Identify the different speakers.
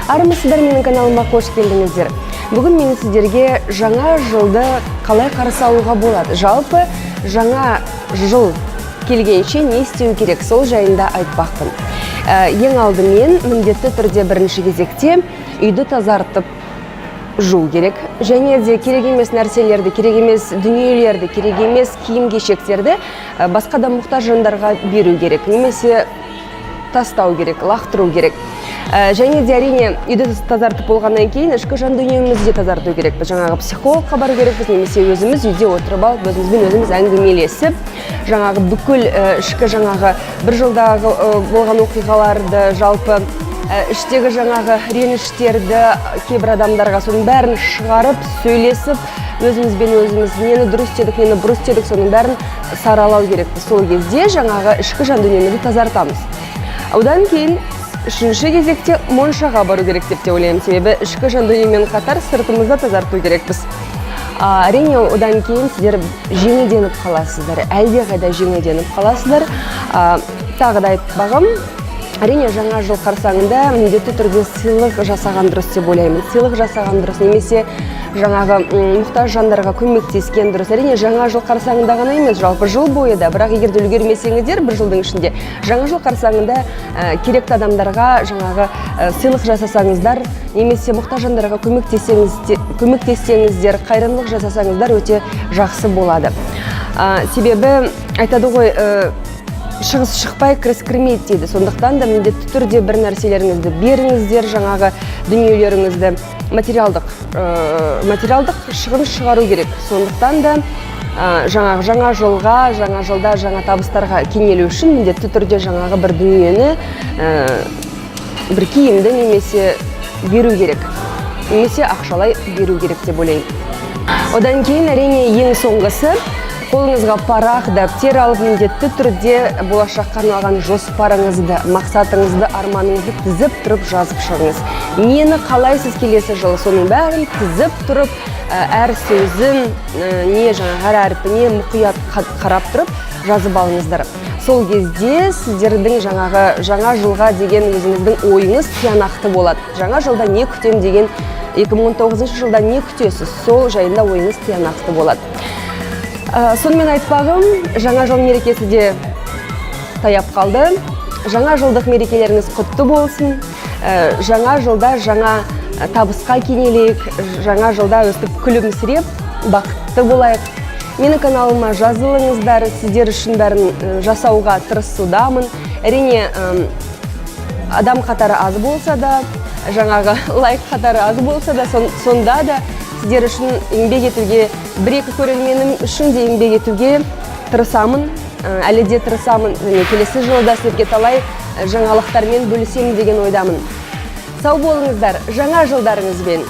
Speaker 1: Армысыздар, менің каналыма қош келдіңіздер. Бүгін мен сіздерге жаңа жылды қалай қарсы алуға болады? Жалпы жаңа жыл келгенше не істеу керек, сол жайында айтпақпын. Ең алдымен міндетті түрде бірінші кезекте үйді тазартып жуу керек. Және де керек емес нәрселерді, керек емес дүниелерді, керек емес киім-кешектерді басқа да мұқтаж жандарға беру керек, немесе тастау керек, лақтыру керек. Және де әрине үйді тазартып болғаннан кейін ішкі жан дүниемізді тазарту керек. Жаңағы психологқа бару керекпіз, немесе өзіміз үйде отырып алып, өзімізбен өзіміз әңгімелесіп, жаңағы бүкіл ішкі жаңағы бір жылдағы болған оқиғаларды, жалпы іштегі жаңағы реніштерді кейбір адамдарға соның бәрін шығарып, сөйлесіп, өзімізбен өзіміз нені дұрыс істедік, нені бұрыс істедік, соның бәрін саралау керекпіз. Сол кезде жаңағы ішкі жан дүниемізді тазартамыз. Одан кейін үшінші кезекте моншаға бару керек деп те ойлаймын, себебі ішкі жан дүниемен қатар сыртымызды тазарту керекпіз. Әрине одан кейін сіздер жеңілденіп қаласыздар, әлдеқайда жеңілденіп қаласыздар. Тағы да айтпағым, әрине жаңа жыл қарсаңында міндетті түрде сыйлық жасаған дұрыс деп ойлаймын. Сыйлық жасаған дұрыс, немесе жаңағы мұқтаж жандарға көмектескен дұрыс. Әрине жаңа жыл қарсаңында ғана емес, жалпы жыл бойы да, бірақ егер де үлгермесеңіздер бір жылдың ішінде жаңа жыл қарсаңында керекті адамдарға жаңағы сыйлық жасасаңыздар, немесе мұқтаж жандарға көмектессеңіздер, қайырымдылық жасасаңыздар өте жақсы болады. Себебі айтады ғой, шығыс шықпай кіріс кірмейді дейді. Сондықтан да міндетті түрде бір нәрселеріңізді беріңіздер, жаңағы дүниелеріңізді материалдық шығын шығару керек. Сондықтан да жаңа жылда жаңа табыстарға кенелу үшін міндетті түрде жаңағы бір дүниені, бір киімді немесе беру керек, немесе ақшалай беру керек деп ойлаймын. Одан кейін әрине ең соңғысы, қолыңызға парақ, дәптер алып, міндетті түрде болашаққа арналған жоспарыңызды, мақсатыңызды, арманыңызды тізіп тұрып жазып шығыңыз. Нені қалайсыз келесі жылы, соның бәрін тізіп тұрып, әр сөзін, әр әрпіне мұқият қарап тұрып жазып алыңыздар. Сол кезде сіздердің жаңа жылға деген өзіңіздің ойыңыз тиянақты болады. Жаңа жылда не күтем деген, 2019 жылда не күтесіз, сол жайында ойыңыз тиянақты болады. Сонымен айтпағым, жаңа жыл мерекесі де таяп қалды. Жаңа жылдық мерекелеріңіз құтты болсын. Жаңа жылда жаңа табысқа кенелейік. Жаңа жылда өстіп күлімсіреп, бақытты болайық. Менің каналыма жазылыңыздар, сіздер үшін бәрін жасауға тырысудамын. Әрине, адам қатары аз болса да, жаңағы лайк қатары аз болса да, сонда да сіздер үшін еңбек етуге, бір-екі көрерменім үшін де еңбек етуге тырысамын, әлі де тырысамын. Келесі жылда сіздерге талай жаңалықтармен бөлісемін деген ойдамын. Сау болыңыздар, жаңа жылдарыңызбен.